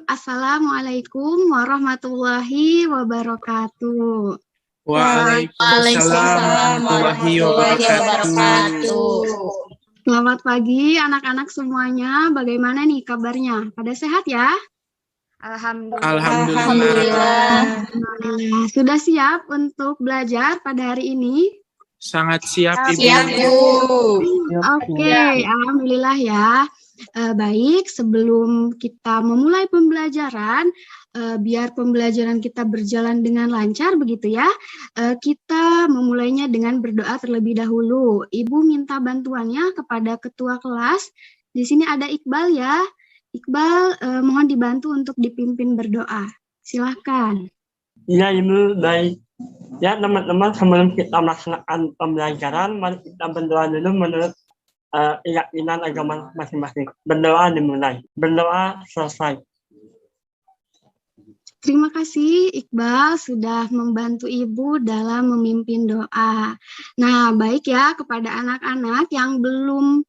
Assalamualaikum warahmatullahi wabarakatuh. Waalaikumsalam warahmatullahi wabarakatuh. Selamat pagi anak-anak semuanya. Bagaimana nih kabarnya? Pada sehat ya? Alhamdulillah. Sudah siap untuk belajar pada hari ini? Sangat siap, Ibu. Siap, Bu. Oke, alhamdulillah ya. Baik, sebelum kita memulai pembelajaran, biar pembelajaran kita berjalan dengan lancar begitu ya, kita memulainya dengan berdoa terlebih dahulu. Ibu minta bantuannya kepada ketua kelas. Di sini ada Iqbal ya. Iqbal, mohon dibantu untuk dipimpin berdoa. Silahkan. Iya, Ibu, baik. Ya, teman-teman, sebelum kita melaksanakan pembelajaran, mari kita berdoa dulu menurut keyakinan agama masing-masing. Berdoa dimulai, berdoa selesai. Terima kasih Iqbal sudah membantu Ibu dalam memimpin doa. Nah, baik ya kepada anak-anak yang belum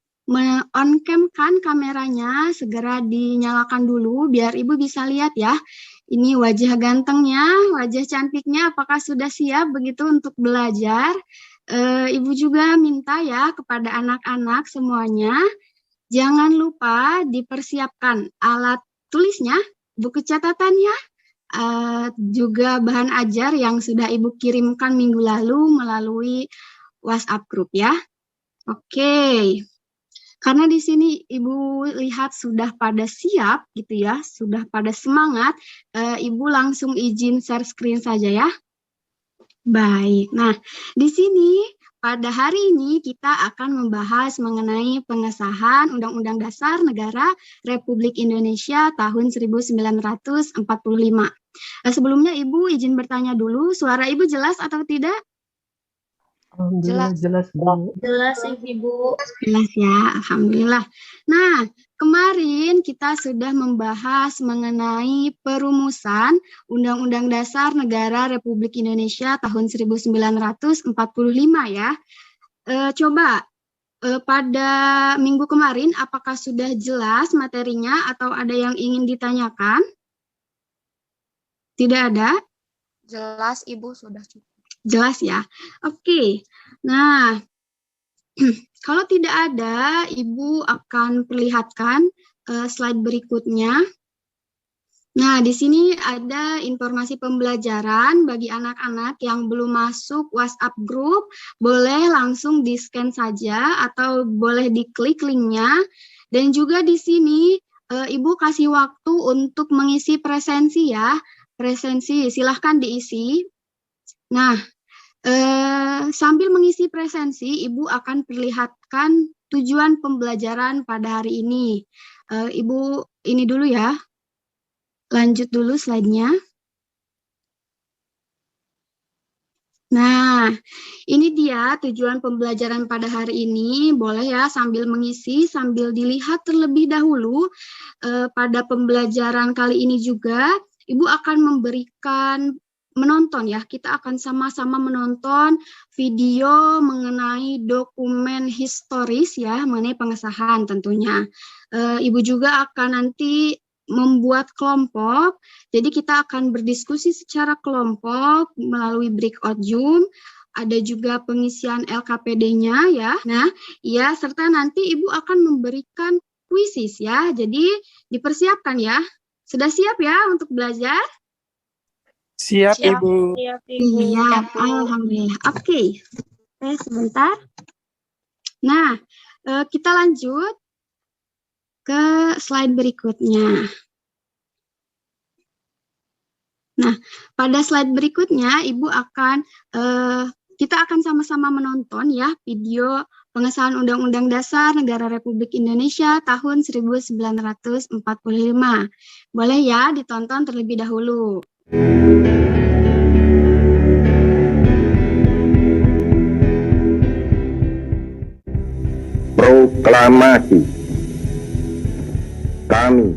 on cam kan kameranya, segera dinyalakan dulu biar Ibu bisa lihat ya. Ini wajah gantengnya, wajah cantiknya, apakah sudah siap begitu untuk belajar? Ibu juga minta ya kepada anak-anak semuanya, jangan lupa dipersiapkan alat tulisnya, buku catatannya, juga bahan ajar yang sudah Ibu kirimkan minggu lalu melalui WhatsApp group ya. Oke. Karena di sini Ibu lihat sudah pada siap gitu ya, sudah pada semangat, Ibu langsung izin share screen saja ya. Baik, nah di sini pada hari ini kita akan membahas mengenai pengesahan Undang-Undang Dasar Negara Republik Indonesia tahun 1945. Sebelumnya Ibu izin bertanya dulu, suara Ibu jelas atau tidak? Jelas, Bu. Jelas, Ibu. Jelas ya, alhamdulillah. Nah, kemarin kita sudah membahas mengenai perumusan Undang-Undang Dasar Negara Republik Indonesia tahun 1945 ya. Coba pada minggu kemarin apakah sudah jelas materinya atau ada yang ingin ditanyakan? Tidak ada? Jelas, Ibu, sudah cukup. Jelas ya. Oke. Nah, kalau tidak ada, Ibu akan perlihatkan slide berikutnya. Nah, di sini ada informasi pembelajaran bagi anak-anak yang belum masuk WhatsApp group, boleh langsung di-scan saja atau boleh diklik linknya. Dan juga di sini Ibu kasih waktu untuk mengisi presensi ya. Presensi, silahkan diisi. Nah, sambil mengisi presensi, Ibu akan perlihatkan tujuan pembelajaran pada hari ini. Ibu, ini dulu ya. Lanjut dulu slide-nya. Nah, ini dia tujuan pembelajaran pada hari ini. Boleh ya sambil mengisi, sambil dilihat terlebih dahulu. Pada pembelajaran kali ini juga, Ibu akan memberikan menonton ya, kita akan sama-sama menonton video mengenai dokumen historis ya, mengenai pengesahan tentunya. Ibu juga akan nanti membuat kelompok, jadi kita akan berdiskusi secara kelompok melalui breakout Zoom, ada juga pengisian LKPD-nya ya. Nah, ya serta nanti Ibu akan memberikan kuisis ya, jadi dipersiapkan ya. Sudah siap ya untuk belajar? Siap, Ibu. Siap, Ibu. Iya, alhamdulillah. Oke, sebentar. Nah, kita lanjut ke slide berikutnya. Nah, pada slide berikutnya, Ibu akan kita akan sama-sama menonton ya video pengesahan Undang-Undang Dasar Negara Republik Indonesia tahun 1945. Boleh ya ditonton terlebih dahulu. Proklamasi. Kami,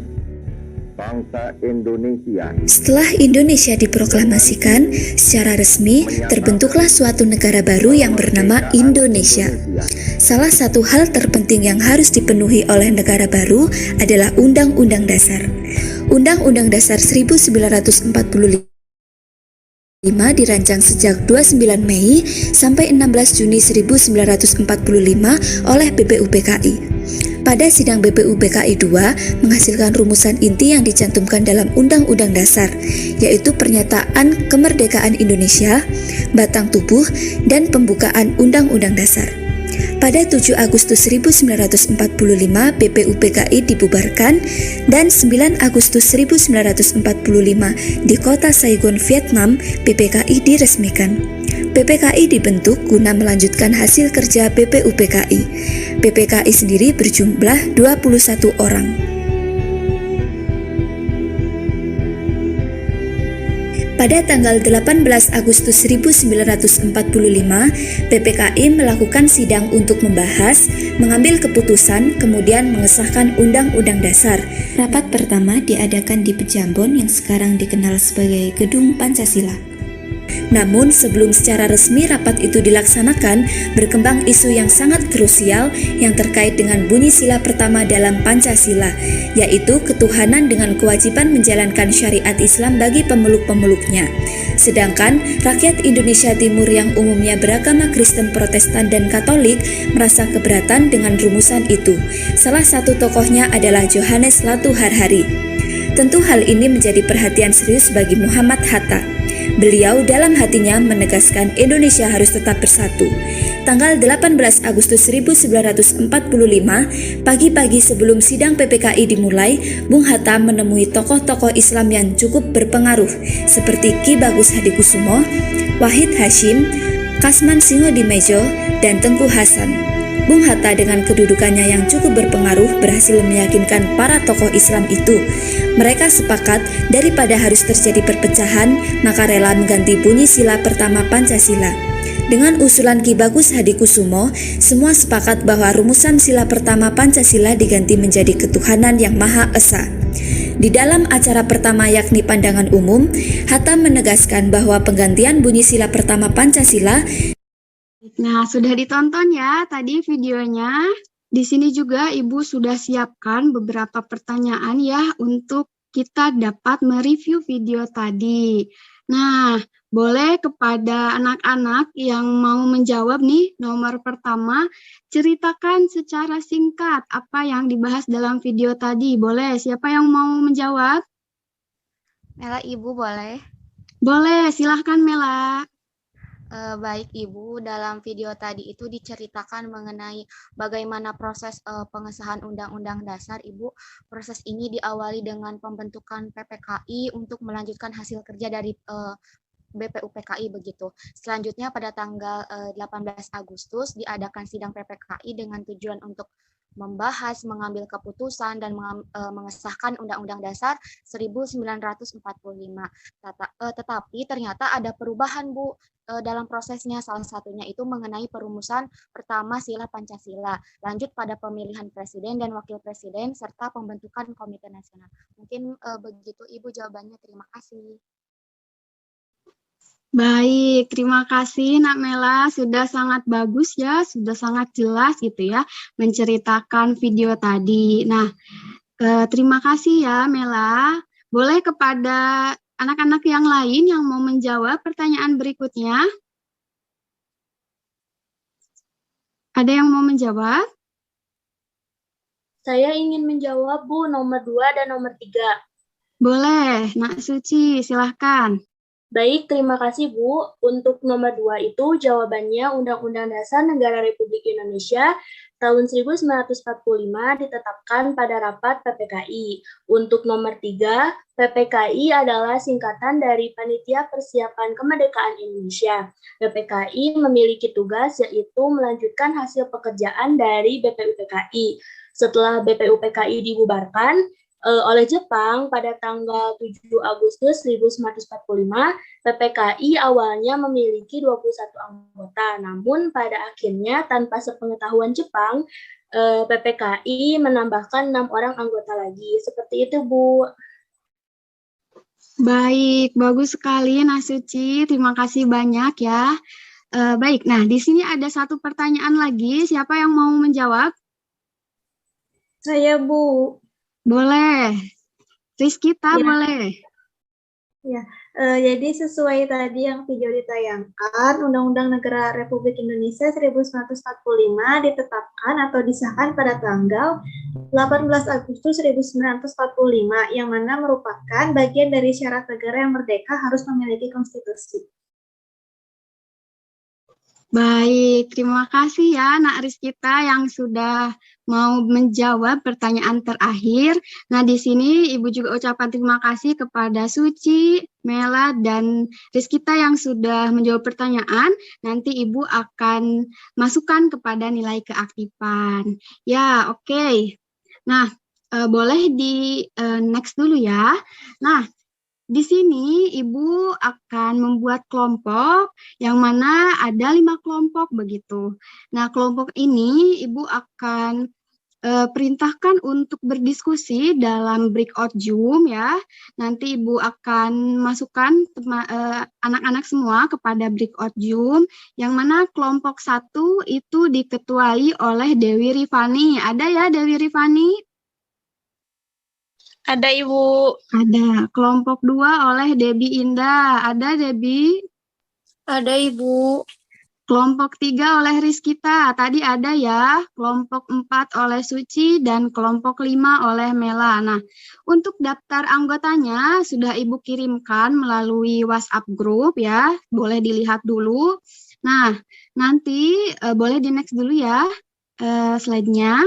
bangsa Indonesia. Setelah Indonesia diproklamasikan secara resmi, terbentuklah suatu negara baru yang bernama Indonesia. Salah satu hal terpenting yang harus dipenuhi oleh negara baru adalah Undang-Undang Dasar. Undang-Undang Dasar 1945 dirancang sejak 29 Mei sampai 16 Juni 1945 oleh BPUPKI. Pada sidang BPUPKI II menghasilkan rumusan inti yang dicantumkan dalam Undang-Undang Dasar, yaitu pernyataan kemerdekaan Indonesia, batang tubuh, dan pembukaan Undang-Undang Dasar. Pada 7 Agustus 1945 BPUPKI dibubarkan dan 9 Agustus 1945 di kota Saigon, Vietnam, PPKI diresmikan. PPKI dibentuk guna melanjutkan hasil kerja BPUPKI. PPKI sendiri berjumlah 21 orang. Pada tanggal 18 Agustus 1945, PPKI melakukan sidang untuk membahas, mengambil keputusan, kemudian mengesahkan Undang-Undang Dasar. Rapat pertama diadakan di Pejambon yang sekarang dikenal sebagai Gedung Pancasila. Namun sebelum secara resmi rapat itu dilaksanakan, berkembang isu yang sangat krusial yang terkait dengan bunyi sila pertama dalam Pancasila, yaitu ketuhanan dengan kewajiban menjalankan syariat Islam bagi pemeluk-pemeluknya. Sedangkan rakyat Indonesia Timur yang umumnya beragama Kristen, Protestan, dan Katolik merasa keberatan dengan rumusan itu. Salah satu tokohnya adalah Johannes Latu Harhari. Tentu hal ini menjadi perhatian serius bagi Muhammad Hatta. Beliau dalam hatinya menegaskan Indonesia harus tetap bersatu. Tanggal 18 Agustus 1945, pagi-pagi sebelum sidang PPKI dimulai, Bung Hatta menemui tokoh-tokoh Islam yang cukup berpengaruh seperti Ki Bagus Hadikusumo, Wahid Hashim, Kasman Singodimedjo, dan Tengku Hasan. Bung Hatta dengan kedudukannya yang cukup berpengaruh berhasil meyakinkan para tokoh Islam itu. Mereka sepakat daripada harus terjadi perpecahan, maka rela mengganti bunyi sila pertama Pancasila. Dengan usulan Ki Bagus Hadikusumo, semua sepakat bahwa rumusan sila pertama Pancasila diganti menjadi ketuhanan yang Maha Esa. Di dalam acara pertama yakni pandangan umum, Hatta menegaskan bahwa penggantian bunyi sila pertama Pancasila. Nah, sudah ditonton ya tadi videonya. Di sini juga Ibu sudah siapkan beberapa pertanyaan ya untuk kita dapat mereview video tadi. Nah, boleh kepada anak-anak yang mau menjawab nih, nomor pertama, ceritakan secara singkat apa yang dibahas dalam video tadi. Boleh, siapa yang mau menjawab? Mela, Ibu boleh? Boleh, silahkan Mela. Baik Ibu, dalam video tadi itu diceritakan mengenai bagaimana proses pengesahan Undang-Undang Dasar. Ibu, proses ini diawali dengan pembentukan PPKI untuk melanjutkan hasil kerja dari BPUPKI begitu. Selanjutnya pada tanggal 18 Agustus diadakan sidang PPKI dengan tujuan untuk membahas, mengambil keputusan, dan mengesahkan Undang-Undang Dasar 1945. Tetapi ternyata ada perubahan, Bu, dalam prosesnya. Salah satunya itu mengenai perumusan pertama sila Pancasila, lanjut pada pemilihan presiden dan wakil presiden, serta pembentukan komite nasional. Mungkin begitu Ibu jawabannya. Terima kasih. Baik, terima kasih Nak Mela, sudah sangat bagus ya, sudah sangat jelas gitu ya, menceritakan video tadi. Nah, terima kasih ya Mela. Boleh kepada anak-anak yang lain yang mau menjawab pertanyaan berikutnya? Ada yang mau menjawab? Saya ingin menjawab, Bu, nomor 2 dan nomor 3. Boleh, Nak Suci, silahkan. Baik, terima kasih Bu. Untuk nomor 2 itu jawabannya Undang-Undang Dasar Negara Republik Indonesia tahun 1945 ditetapkan pada rapat PPKI. Untuk nomor 3, PPKI adalah singkatan dari Panitia Persiapan Kemerdekaan Indonesia. PPKI memiliki tugas yaitu melanjutkan hasil pekerjaan dari BPUPKI. Setelah BPUPKI dibubarkan oleh Jepang pada tanggal 7 Agustus 1945, PPKI awalnya memiliki 21 anggota, namun pada akhirnya tanpa sepengetahuan Jepang, PPKI menambahkan 6 orang anggota lagi. Seperti itu, Bu. Baik, bagus sekali Nasuci. Terima kasih banyak ya. Baik, nah di sini ada satu pertanyaan lagi. Siapa yang mau menjawab? Saya, Bu. Boleh. Rizkita, Ya. boleh. Jadi sesuai tadi yang video ditayangkan, Undang-Undang Negara Republik Indonesia 1945 ditetapkan atau disahkan pada tanggal 18 Agustus 1945, yang mana merupakan bagian dari syarat negara yang merdeka harus memiliki konstitusi. Baik, terima kasih ya Nak Rizkita yang sudah mau menjawab pertanyaan terakhir. Nah, di sini Ibu juga ucapkan terima kasih kepada Suci, Mela, dan Rizkita yang sudah menjawab pertanyaan. Nanti Ibu akan masukkan kepada nilai keaktifan. Ya, oke. Nah, boleh di next dulu ya. Nah, di sini Ibu akan membuat kelompok yang mana ada 5 kelompok begitu. Nah, kelompok ini Ibu akan perintahkan untuk berdiskusi dalam breakout Zoom ya. Nanti Ibu akan masukkan anak-anak semua kepada breakout Zoom yang mana kelompok 1 itu diketuai oleh Dewi Rifani. Ada ya Dewi Rifani? Ada, Ibu. Ada. Kelompok 2 oleh Debi Indah. Ada, Debi? Ada, Ibu. Kelompok 3 oleh Rizkita. Tadi ada ya. Kelompok 4 oleh Suci dan kelompok 5 oleh Mela. Nah, untuk daftar anggotanya sudah Ibu kirimkan melalui WhatsApp group ya. Boleh dilihat dulu. Nah, nanti boleh di next dulu ya slide-nya.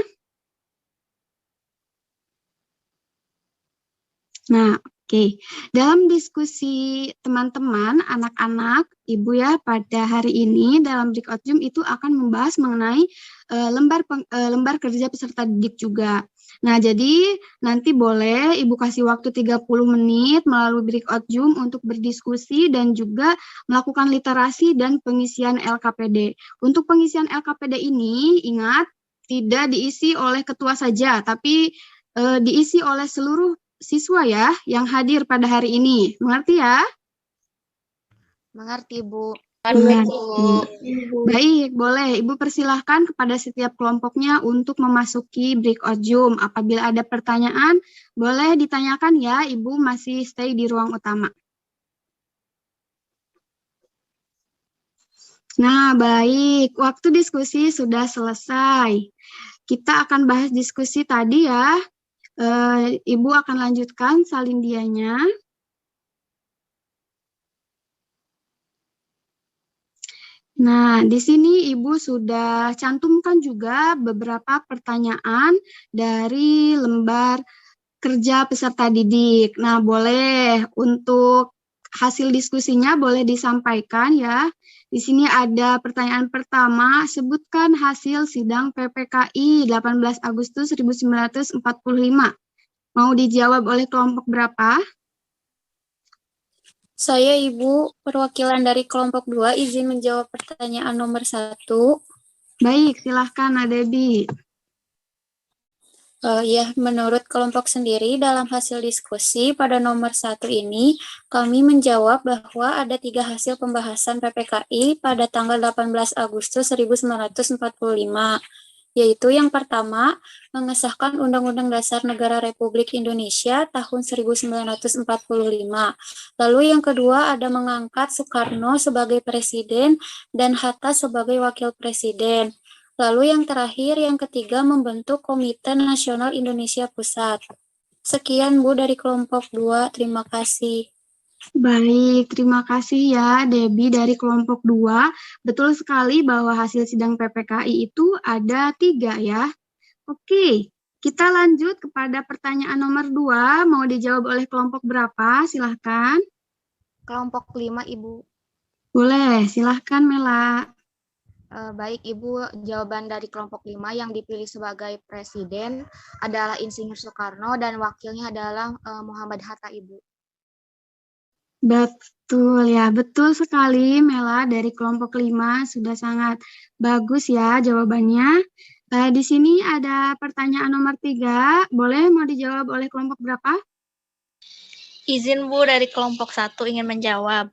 Nah, oke. Dalam diskusi teman-teman, anak-anak, Ibu ya, pada hari ini dalam breakout Zoom itu akan membahas mengenai lembar kerja peserta didik juga. Nah, jadi nanti boleh Ibu kasih waktu 30 menit melalui breakout Zoom untuk berdiskusi dan juga melakukan literasi dan pengisian LKPD. Untuk pengisian LKPD ini, ingat, tidak diisi oleh ketua saja, tapi diisi oleh seluruh siswa ya yang hadir pada hari ini. Mengerti ya? Mengerti, Bu. Mengerti. Baik, boleh. Ibu persilahkan kepada setiap kelompoknya untuk memasuki breakout Zoom. Apabila ada pertanyaan, boleh ditanyakan ya. Ibu masih stay di ruang utama. Nah, baik. Waktu diskusi sudah selesai. Kita akan bahas diskusi tadi ya. Ibu akan lanjutkan salindianya. Nah, di sini Ibu sudah cantumkan juga beberapa pertanyaan dari lembar kerja peserta didik. Nah, boleh untuk hasil diskusinya boleh disampaikan ya. Di sini ada pertanyaan pertama, sebutkan hasil sidang PPKI 18 Agustus 1945. Mau dijawab oleh kelompok berapa? Saya, Ibu, perwakilan dari kelompok 2, izin menjawab pertanyaan nomor 1. Baik, silahkan Debi. Ya, menurut kelompok sendiri dalam hasil diskusi pada nomor 1 ini, kami menjawab bahwa ada 3 hasil pembahasan PPKI pada tanggal 18 Agustus 1945, yaitu yang pertama, mengesahkan Undang-Undang Dasar Negara Republik Indonesia tahun 1945. Lalu yang kedua ada mengangkat Soekarno sebagai presiden dan Hatta sebagai wakil presiden. Lalu yang terakhir, yang ketiga, membentuk Komite Nasional Indonesia Pusat. Sekian, Bu, dari kelompok 2. Terima kasih. Baik, terima kasih ya Debi dari kelompok 2. Betul sekali bahwa hasil sidang PPKI itu ada 3 ya. Oke, kita lanjut kepada pertanyaan nomor 2. Mau dijawab oleh kelompok berapa? Silahkan. Kelompok 5, Ibu. Boleh, silahkan Mela. Baik, Ibu, jawaban dari kelompok 5 yang dipilih sebagai presiden adalah Insinyur Soekarno dan wakilnya adalah Muhammad Hatta, Ibu. Betul ya, betul sekali Mela dari kelompok 5 sudah sangat bagus ya jawabannya. Di sini ada pertanyaan nomor 3, boleh mau dijawab oleh kelompok berapa? Izin Bu dari kelompok 1 ingin menjawab.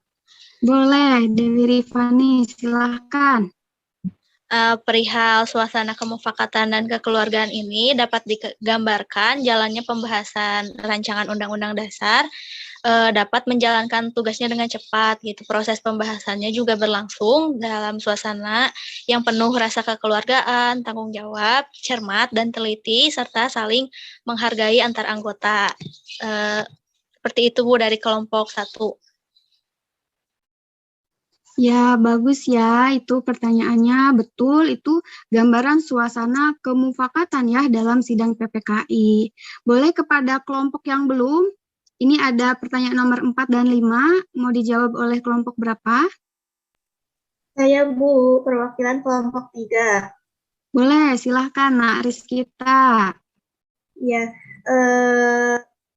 Boleh, Dewi Rifani, silahkan. Perihal suasana kemufakatan dan kekeluargaan ini dapat digambarkan jalannya pembahasan rancangan Undang-Undang Dasar dapat menjalankan tugasnya dengan cepat gitu. Proses pembahasannya juga berlangsung dalam suasana yang penuh rasa kekeluargaan, tanggung jawab, cermat dan teliti serta saling menghargai antar anggota. Seperti itu Bu dari kelompok 1. Ya, bagus ya. Itu pertanyaannya betul. Itu gambaran suasana kemufakatan ya dalam sidang PPKI. Boleh kepada kelompok yang belum? Ini ada pertanyaan nomor 4 dan 5. Mau dijawab oleh kelompok berapa? Saya Bu, perwakilan kelompok 3. Boleh, silahkan Nak Rizkita. Ya,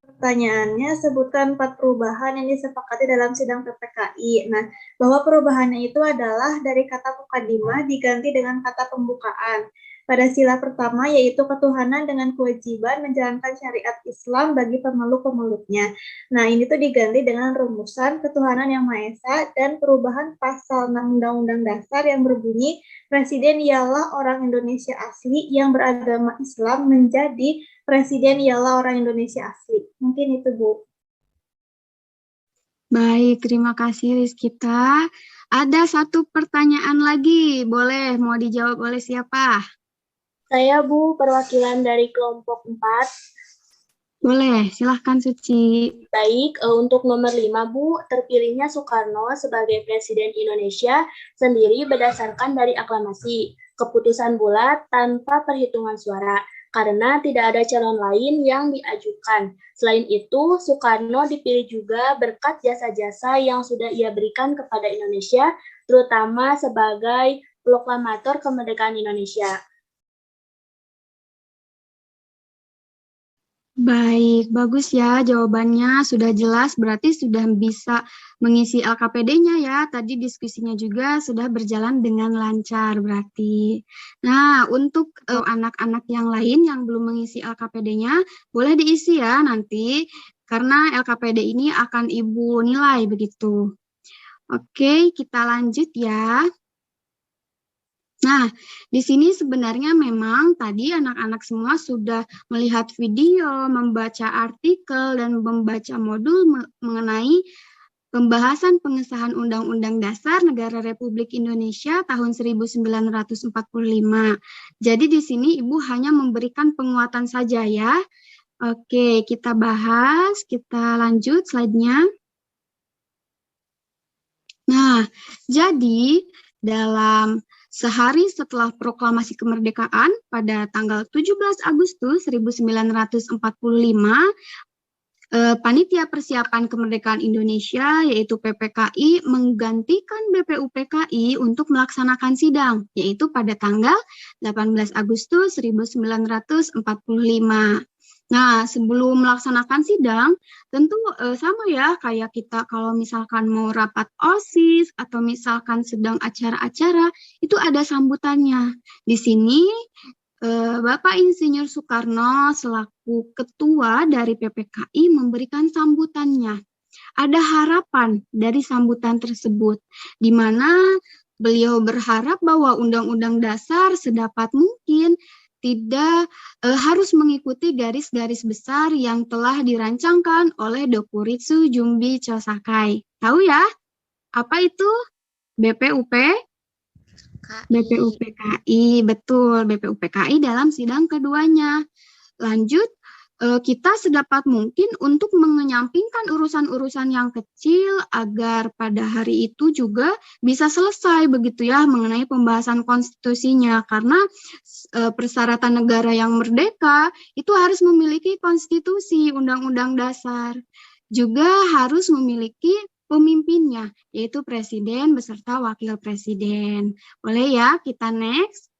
pertanyaannya sebutkan 4 perubahan yang disepakati dalam sidang PPKI. Nah, bahwa perubahannya itu adalah dari kata mukadimah diganti dengan kata pembukaan. Pada sila pertama yaitu ketuhanan dengan kewajiban menjalankan syariat Islam bagi pemeluk-pemeluknya. Nah, ini tuh diganti dengan rumusan ketuhanan yang Maha Esa dan perubahan pasal 6 Undang-Undang Dasar yang berbunyi Presiden ialah orang Indonesia asli yang beragama Islam menjadi Presiden ialah orang Indonesia asli. Mungkin itu, Bu. Baik, terima kasih Rizkita. Ada satu pertanyaan lagi. Boleh, mau dijawab oleh siapa? Saya Bu, perwakilan dari kelompok 4. Boleh, silahkan Suci. Baik, untuk nomor 5 Bu, terpilihnya Soekarno sebagai Presiden Indonesia sendiri berdasarkan dari aklamasi, keputusan bulat tanpa perhitungan suara, karena tidak ada calon lain yang diajukan. Selain itu, Soekarno dipilih juga berkat jasa-jasa yang sudah ia berikan kepada Indonesia, terutama sebagai proklamator kemerdekaan Indonesia. Baik, bagus ya jawabannya, sudah jelas, berarti sudah bisa mengisi LKPD-nya ya. Tadi diskusinya juga sudah berjalan dengan lancar berarti. Nah, untuk anak-anak yang lain yang belum mengisi LKPD-nya, boleh diisi ya nanti, karena LKPD ini akan Ibu nilai begitu. Oke, kita lanjut ya. Nah, di sini sebenarnya memang tadi anak-anak semua sudah melihat video, membaca artikel, dan membaca modul mengenai pembahasan pengesahan Undang-Undang Dasar Negara Republik Indonesia tahun 1945. Jadi di sini Ibu hanya memberikan penguatan saja ya. Oke, kita bahas, kita lanjut slide-nya. Nah, jadi dalam sehari setelah proklamasi kemerdekaan pada tanggal 17 Agustus 1945, Panitia Persiapan Kemerdekaan Indonesia yaitu PPKI menggantikan BPUPKI untuk melaksanakan sidang, yaitu pada tanggal 18 Agustus 1945. Nah, sebelum melaksanakan sidang, tentu sama ya kayak kita kalau misalkan mau rapat OSIS atau misalkan sedang acara-acara, itu ada sambutannya. Di sini Bapak Insinyur Soekarno selaku ketua dari PPKI memberikan sambutannya. Ada harapan dari sambutan tersebut, di mana beliau berharap bahwa Undang-Undang Dasar sedapat mungkin tidak harus mengikuti garis-garis besar yang telah dirancangkan oleh Dokuritsu Jumbi Chosakai. Tahu ya? Apa itu? BPUPKI, betul, BPUPKI dalam sidang keduanya. Lanjut, kita sedapat mungkin untuk menyampingkan urusan-urusan yang kecil agar pada hari itu juga bisa selesai begitu ya mengenai pembahasan konstitusinya, karena persyaratan negara yang merdeka itu harus memiliki konstitusi, undang-undang dasar, juga harus memiliki pemimpinnya, yaitu presiden beserta wakil presiden. Boleh ya, kita next.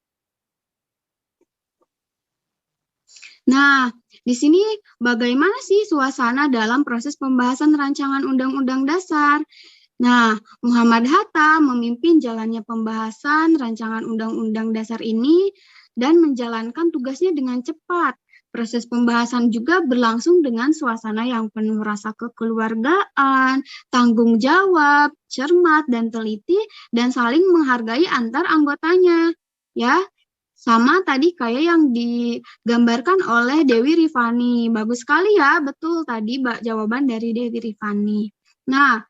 Nah, di sini bagaimana sih suasana dalam proses pembahasan rancangan Undang-Undang Dasar? Nah, Muhammad Hatta memimpin jalannya pembahasan rancangan Undang-Undang Dasar ini dan menjalankan tugasnya dengan cepat. Proses pembahasan juga berlangsung dengan suasana yang penuh rasa kekeluargaan, tanggung jawab, cermat, dan teliti, dan saling menghargai antar anggotanya. Ya, sama tadi kayak yang digambarkan oleh Dewi Rifani. Bagus sekali ya, betul tadi jawaban dari Dewi Rifani. Nah,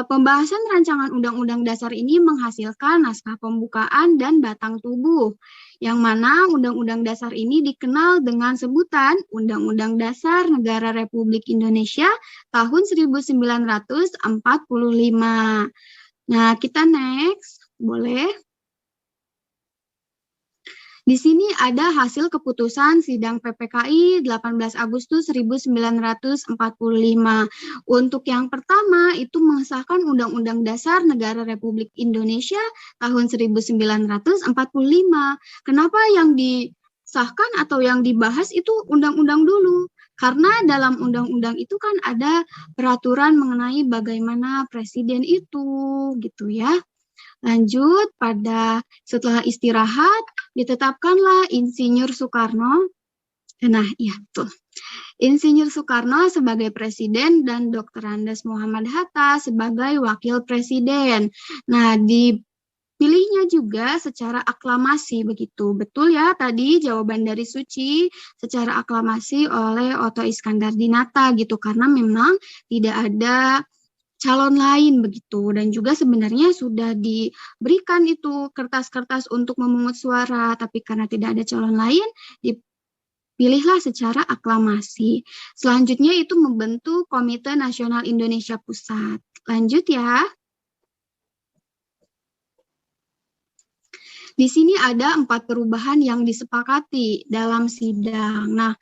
pembahasan rancangan Undang-Undang Dasar ini menghasilkan naskah pembukaan dan batang tubuh, yang mana Undang-Undang Dasar ini dikenal dengan sebutan Undang-Undang Dasar Negara Republik Indonesia tahun 1945. Nah, kita next, boleh? Di sini ada hasil keputusan sidang PPKI 18 Agustus 1945. Untuk yang pertama itu mengesahkan Undang-Undang Dasar Negara Republik Indonesia tahun 1945. Kenapa yang disahkan atau yang dibahas itu undang-undang dulu? Karena dalam undang-undang itu kan ada peraturan mengenai bagaimana presiden itu, gitu ya. Lanjut, setelah istirahat, ditetapkanlah Insinyur Soekarno. Nah, iya tuh. Insinyur Soekarno sebagai presiden dan Dr. Andes Muhammad Hatta sebagai wakil presiden. Nah, dipilihnya juga secara aklamasi begitu. Betul ya tadi jawaban dari Suci, secara aklamasi oleh Otto Iskandar Dinata gitu, karena memang tidak ada calon lain begitu, dan juga sebenarnya sudah diberikan itu kertas-kertas untuk memungut suara, tapi karena tidak ada calon lain dipilihlah secara aklamasi. Selanjutnya itu membentuk Komite Nasional Indonesia Pusat. Lanjut ya. Di sini ada 4 perubahan yang disepakati dalam sidang. Nah,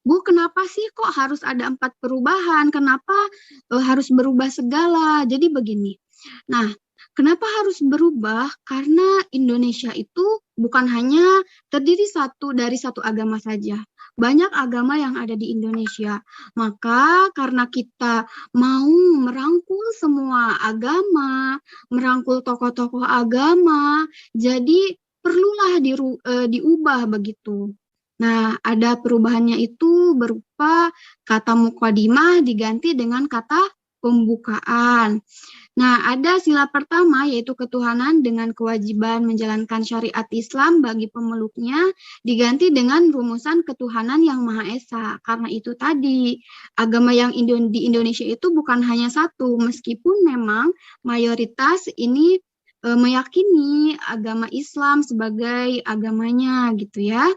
Bu, kenapa sih kok harus ada 4 perubahan? Kenapa harus berubah segala? Jadi begini. Nah, kenapa harus berubah? Karena Indonesia itu bukan hanya terdiri dari satu agama saja. Banyak agama yang ada di Indonesia. Maka karena kita mau merangkul semua agama, merangkul tokoh-tokoh agama, jadi perlulah diubah begitu. Nah, ada perubahannya itu berupa kata muqaddimah diganti dengan kata pembukaan. Nah, ada sila pertama yaitu ketuhanan dengan kewajiban menjalankan syariat Islam bagi pemeluknya diganti dengan rumusan ketuhanan yang Maha Esa. Karena itu tadi, agama yang di Indonesia itu bukan hanya satu, meskipun memang mayoritas ini meyakini agama Islam sebagai agamanya gitu ya.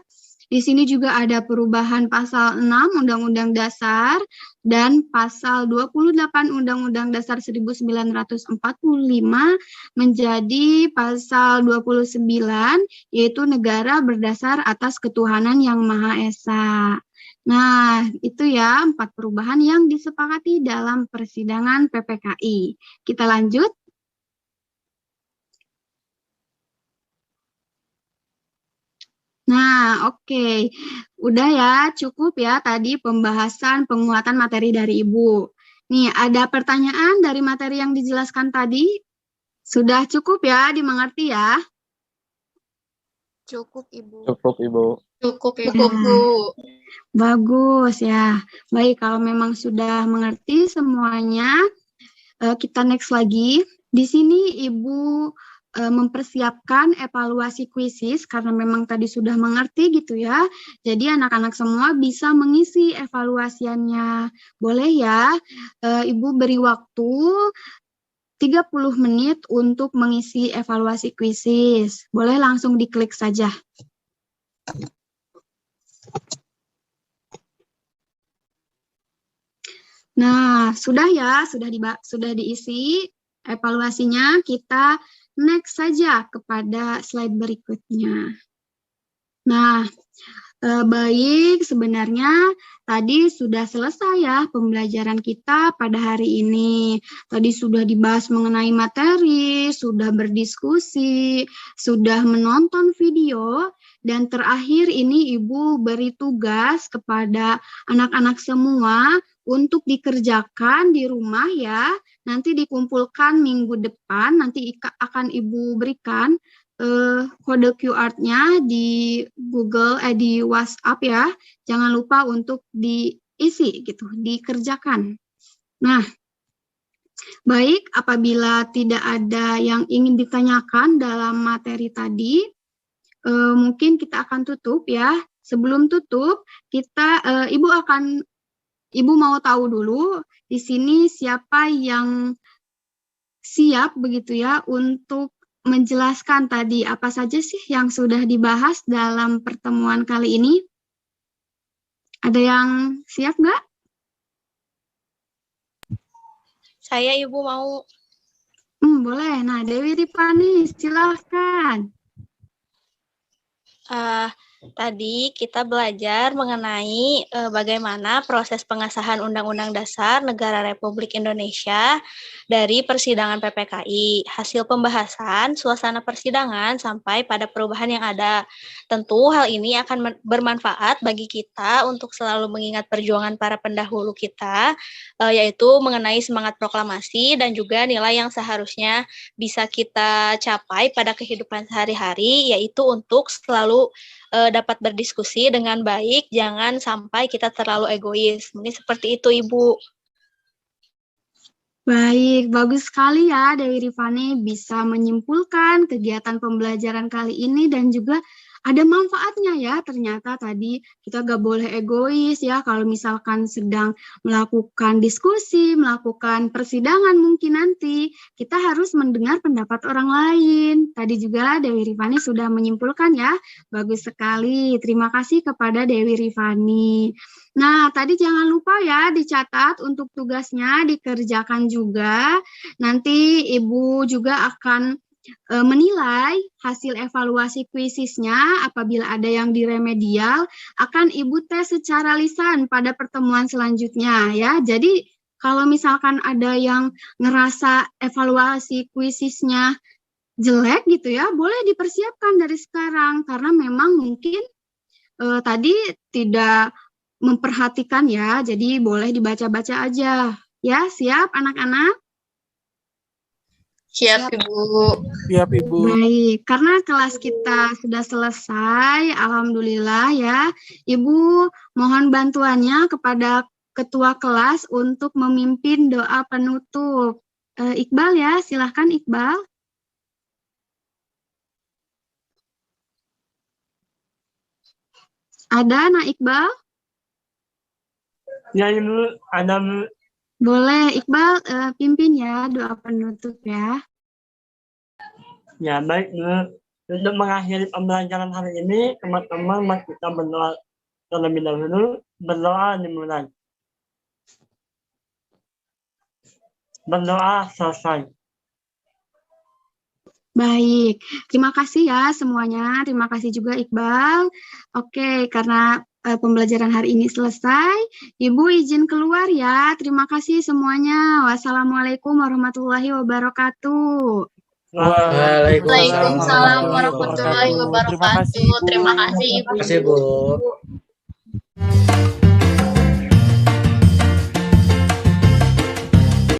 Di sini juga ada perubahan pasal 6 Undang-Undang Dasar dan pasal 28 Undang-Undang Dasar 1945 menjadi pasal 29, yaitu negara berdasar atas ketuhanan yang Maha Esa. Nah, itu ya 4 perubahan yang disepakati dalam persidangan PPKI. Kita lanjut. Nah, oke. Udah ya, cukup ya tadi pembahasan penguatan materi dari Ibu. Nih, ada pertanyaan dari materi yang dijelaskan tadi? Sudah cukup ya, dimengerti ya? Cukup, Ibu. Cukup, Ibu. Cukup, Bu. Bagus ya. Baik, kalau memang sudah mengerti semuanya, kita next lagi. Di sini Ibu mempersiapkan evaluasi kuisis karena memang tadi sudah mengerti gitu ya. Jadi anak-anak semua bisa mengisi evaluasiannya. Boleh ya, Ibu beri waktu 30 menit untuk mengisi evaluasi kuisis. Boleh langsung diklik saja. Nah, sudah ya, sudah diisi evaluasinya. Kita next saja kepada slide berikutnya. Nah, baik, sebenarnya tadi sudah selesai ya pembelajaran kita pada hari ini. Tadi sudah dibahas mengenai materi, sudah berdiskusi, sudah menonton video, dan terakhir ini Ibu beri tugas kepada anak-anak semua untuk dikerjakan di rumah ya. Nanti dikumpulkan minggu depan, nanti akan Ibu berikan kode QR-nya di Google, di WhatsApp ya. Jangan lupa untuk diisi gitu, dikerjakan. Nah, baik, apabila tidak ada yang ingin ditanyakan dalam materi tadi, mungkin kita akan tutup ya. Sebelum tutup, Ibu mau tahu dulu di sini siapa yang siap begitu ya untuk menjelaskan tadi apa saja sih yang sudah dibahas dalam pertemuan kali ini? Ada yang siap nggak? Saya Ibu mau. Boleh. Nah, Dewi Rifani, silahkan. Tadi kita belajar mengenai bagaimana proses pengesahan Undang-Undang Dasar Negara Republik Indonesia dari persidangan PPKI, hasil pembahasan, suasana persidangan, sampai pada perubahan yang ada. Tentu hal ini akan bermanfaat bagi kita untuk selalu mengingat perjuangan para pendahulu kita, yaitu mengenai semangat proklamasi dan juga nilai yang seharusnya bisa kita capai pada kehidupan sehari-hari, yaitu untuk selalu dapat berdiskusi dengan baik, jangan sampai kita terlalu egois. Mungkin seperti itu, Ibu. Baik, bagus sekali ya Dewi Rifani bisa menyimpulkan kegiatan pembelajaran kali ini dan juga ada manfaatnya ya. Ternyata tadi kita gak boleh egois ya kalau misalkan sedang melakukan diskusi, melakukan persidangan mungkin nanti kita harus mendengar pendapat orang lain. Tadi juga Dewi Rifani sudah menyimpulkan ya. Bagus sekali. Terima kasih kepada Dewi Rifani. Nah, tadi jangan lupa ya dicatat untuk tugasnya, dikerjakan juga. Nanti Ibu juga akan menilai hasil evaluasi kuisisnya. Apabila ada yang diremedial, akan Ibu tes secara lisan pada pertemuan selanjutnya ya. Jadi kalau misalkan ada yang ngerasa evaluasi kuisisnya jelek gitu ya, boleh dipersiapkan dari sekarang karena memang mungkin tadi tidak memperhatikan ya, jadi boleh dibaca-baca aja. Ya, siap anak-anak? Siap, Ibu. Siap, Ibu. Baik, karena kelas kita sudah selesai, alhamdulillah ya. Ibu mohon bantuannya kepada ketua kelas untuk memimpin doa penutup. Iqbal ya, silahkan Iqbal. Ada anak Iqbal? Ya, Ibu, ada. Boleh, Iqbal pimpin ya doa penutup ya. Ya, baik, Bu. Untuk mengakhiri pembelajaran hari ini, teman-teman mari kita berdoa terlebih dahulu. Berdoa dimulai. Berdoa selesai. Baik, terima kasih ya semuanya. Terima kasih juga Iqbal. Oke, karena pembelajaran hari ini selesai, Ibu izin keluar ya. Terima kasih semuanya. Wassalamualaikum warahmatullahi wabarakatuh. Waalaikumsalam warahmatullahi wabarakatuh. Terima kasih, Ibu. Terima kasih, Bu.